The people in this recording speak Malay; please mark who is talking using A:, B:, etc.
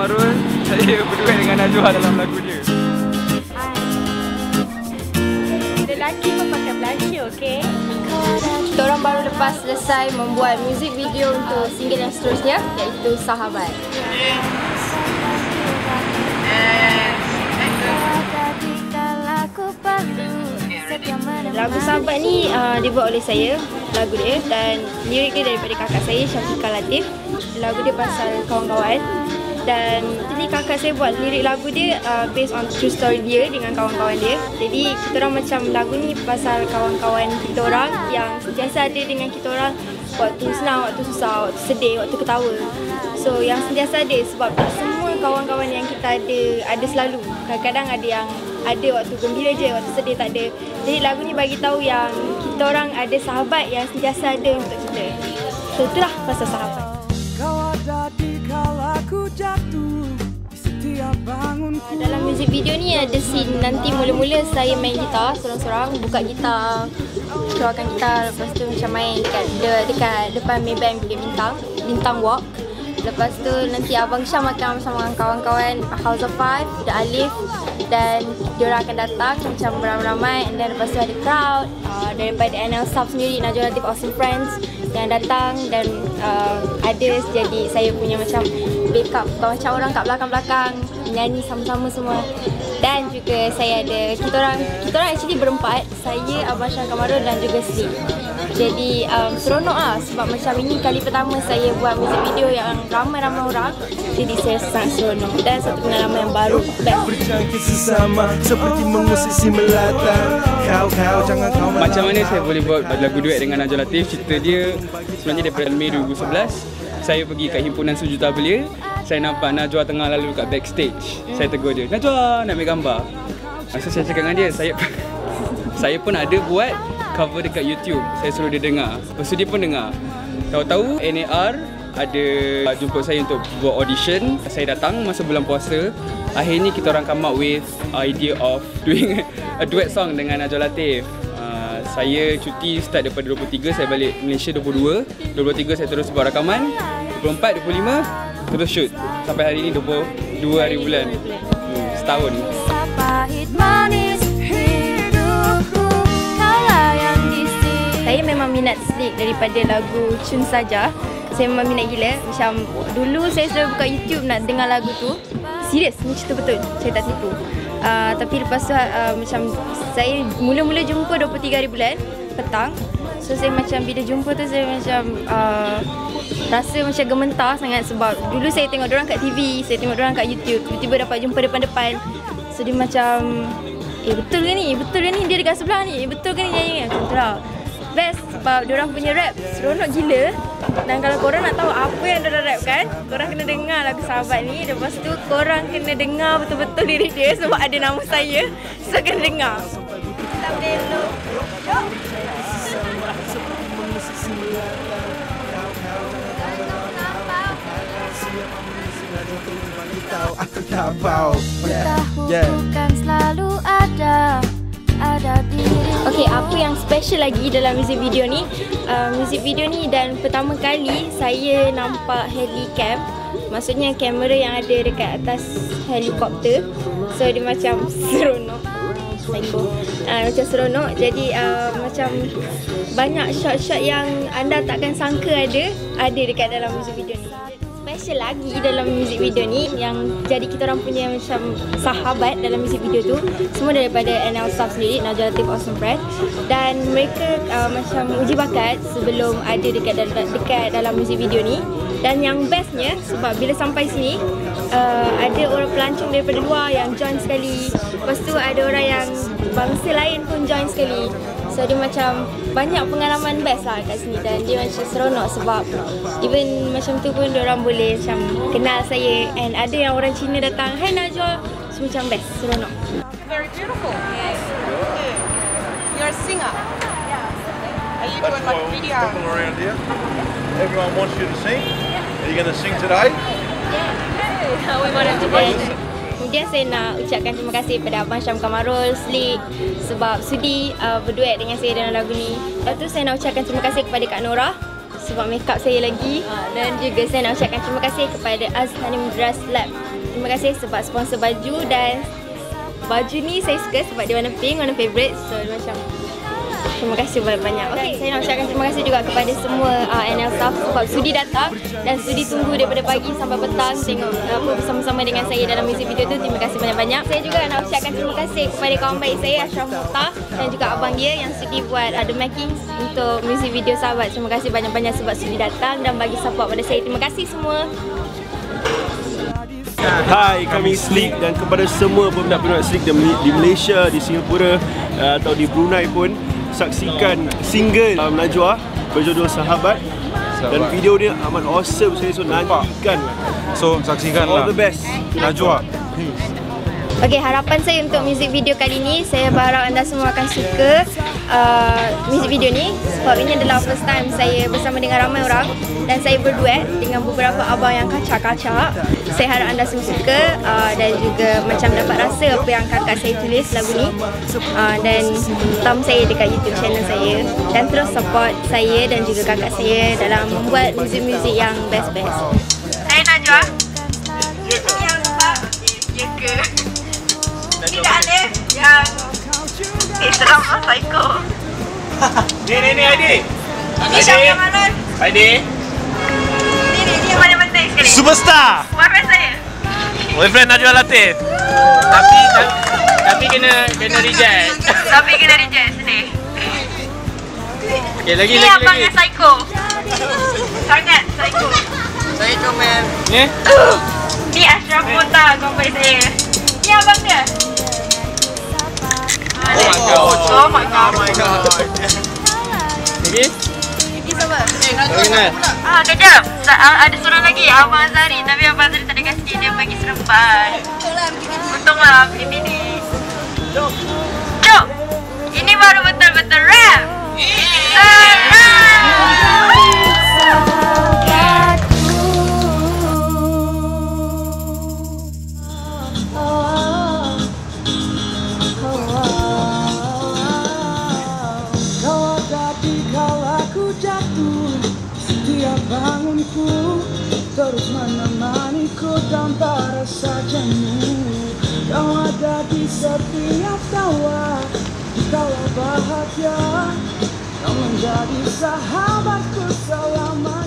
A: Kamarul. Saya berduet dengan Najwa dalam lagu dia.
B: Lelaki pun pakai blusher, okey? Kita orang baru lepas selesai membuat music video untuk single yang seterusnya, iaitu Sahabat. Lagu Sahabat ni dibuat oleh saya, lagu dia, dan lirik dia daripada kakak saya, Syafiqah Latif. Lagu dia pasal kawan-kawan. Dan jadi kakak saya buat lirik lagu dia based on true story dia dengan kawan-kawan dia. Jadi kita orang macam lagu ni pasal kawan-kawan kita orang yang sentiasa ada dengan kita orang waktu senang, waktu susah, waktu sedih, waktu ketawa. So yang sentiasa ada sebab tak semua kawan-kawan yang kita ada selalu. Kadang-kadang ada yang ada waktu gembira je, waktu sedih tak ada. Jadi lagu ni bagi tahu yang kita orang ada sahabat yang sentiasa ada untuk kita. So itulah pasal sahabat. Dalam music video ni ada scene nanti mula-mula saya main gitar sorang-sorang, buka gitar, keluarkan gitar, lepas tu macam main dekat depan Maybank Bukit Bintang Walk. Lepas tu nanti Abang Syam akan bersama dengan kawan-kawan House of Five, The Alif, dan diorang akan datang macam beramai-ramai, and then lepas tu ada crowd daripada NL Staff sendiri, Najwa Latif Awesome Friends yang datang, dan ada jadi saya punya macam backup macam orang kat belakang-belakang nyanyi sama-sama semua. Dan juga saya ada kita orang actually berempat, saya, Abang Syam Kamarul dan juga Sri. Jadi seronok lah sebab macam ini kali pertama saya buat music video yang ramai-ramai orang. Jadi saya sangat seronok dan satu pengalaman yang baru.
A: Macam mana saya boleh buat lagu duet dengan Najwa Latif? Cerita dia sebenarnya daripada Mei 2011. Saya pergi kat himpunan Sejuta Belia. Saya nampak Najwa tengah lalu kat backstage. Saya tegur dia, "Najwa, nak ambil gambar." Masa saya cakap dengan dia, saya pun ada buat cover dekat YouTube. Saya suruh dia dengar. Lepas tu dia pun dengar. Tahu-tahu NAR ada jemput saya untuk buat audition. Saya datang masa bulan puasa. Akhirnya kita orang come up with idea of doing a duet song dengan Najwa Latif. Saya cuti start daripada 23, saya balik Malaysia 22. 23 saya terus buat rakaman. 24, 25 terus shoot. Sampai hari ini 22 hari bulan. Setahun.
B: Saya memang minat Slick daripada lagu Cun Saja. Saya memang minat gila. Macam dulu saya selalu buka YouTube nak dengar lagu tu. Serius, ni cerita betul. Saya tak tipu. Tapi lepas tu macam saya mula-mula jumpa 23 hari bulan petang. So saya macam bila jumpa tu saya macam rasa macam gementar sangat sebab dulu saya tengok diorang kat TV, saya tengok diorang kat YouTube. Tiba-tiba dapat jumpa depan-depan. So dia macam betul ke ni? Betul ke ni dia dekat sebelah ni? Betul ke ni nyanyi? Macam tu lah. Best sebab diorang punya rap seronok gila. Dan kalau korang nak tahu apa yang diorang rap kan, korang kena dengar lagu Sahabat ni. Lepas tu korang kena dengar betul-betul lirik dia sebab ada nama saya. So kena dengar. Kita boleh dulu. Jom.
C: Aku tak tahu.
B: Bukan selalu ada diri. Okey, apa yang special lagi dalam music video ni? Music video ni dan pertama kali saya nampak helicam. Maksudnya kamera yang ada dekat atas helikopter. So dia macam seronok. Macam seronok. Jadi macam banyak shot-shot yang anda takkan sangka ada dekat dalam music video ni. Special lagi dalam music video ni yang jadi kita orang punya macam sahabat dalam music video tu semua daripada NL Staff sendiri, Najwa Latif Awesome Friends, dan mereka macam uji bakat sebelum ada dekat dalam music video ni. Dan yang bestnya sebab bila sampai sini ada orang pelancong daripada luar yang join sekali. Lepas tu ada orang yang bangsa lain pun join sekali. So dia macam banyak pengalaman best lah kat sini dan dia macam seronok sebab even macam tu pun diorang boleh macam kenal saya, and ada yang orang Cina datang, "Hai Najwa." So macam best, seronok.
D: Very beautiful. Yes. You're a singer. Are you doing like video?
C: People around here. Everyone wants you to sing. Are you going to sing today?
B: Yeah. We wanted to kemudian saya nak ucapkan terima kasih kepada Abang Syam Kamarul, Slick sebab sudi berduet dengan saya dalam lagu ni. Lepas tu saya nak ucapkan terima kasih kepada Kak Nora sebab make up saya lagi, dan juga saya nak ucapkan terima kasih kepada Azhanim Dress Lab Terima kasih sebab sponsor baju, dan baju ni saya suka sebab dia warna pink, warna favourite. So macam terima kasih banyak-banyak. Okay, saya nak ucapkan terima kasih juga kepada semua NL staff sebab sudi datang dan sudi tunggu daripada pagi sampai petang tengok apa bersama-sama dengan saya dalam music video tu. Terima kasih banyak-banyak. Saya juga nak ucapkan terima kasih kepada kawan baik saya Ashraf Mukhtar dan juga abang dia yang sudi buat the making untuk music video Sahabat. Terima kasih banyak-banyak sebab sudi datang dan bagi support pada saya. Terima kasih semua.
E: Hai, kami Sleek, dan kepada semua peminat-peminat Sleek di Malaysia, di Singapura atau di Brunei pun, saksikan single Najwa berjudul Sahabat. Dan video dia amat awesome, saya nantikan.
C: So saksikanlah.
E: All the best
C: Najwa.
B: Okay, harapan saya untuk music video kali ni, saya berharap anda semua akan suka music video ni sebab ini adalah first time saya bersama dengan ramai orang dan saya berduet dengan beberapa abang yang kacak-kacak. Saya harap anda semua suka dan juga macam dapat rasa apa yang kakak saya tulis lagu ni, dan tam saya dekat YouTube channel saya, dan terus support saya dan juga kakak saya dalam membuat muzik-muzik yang best-best. Saya Najwa. Yang sebab ya ke? Tidak ada yang Islam atau psycho.
E: Ni Aidi.
B: Islam yang mana?
E: Aidi.
B: Ni mana penting sekali.
E: Superstar.
B: Boyfriend saya.
E: Boyfriend Najwa Latif.
A: Tapi kena reject.
B: Tapi kena reject sedih.
A: Okay, lagi.
B: Ni abang yang psycho. Sangat psycho.
D: Saya comel.
A: Ni?
B: Ni Ashraf Mukhtar, kawan baik saya. Ni abang dia.
A: Oh my god. Lagi?
B: Ini sama.
A: Kenal?
B: Kejap. Ada seorang lagi, Abang Azari. Tapi Abang Azari tak ada kasi, dia bagi serempan. Untunglah beli bini. Jom. Ini baru betul-betul rap.
F: Bangunku terus menemaniku tanpa rasa jenuh. Kau ada di setiap tawa, tawa bahagia. Kau menjadi sahabatku selama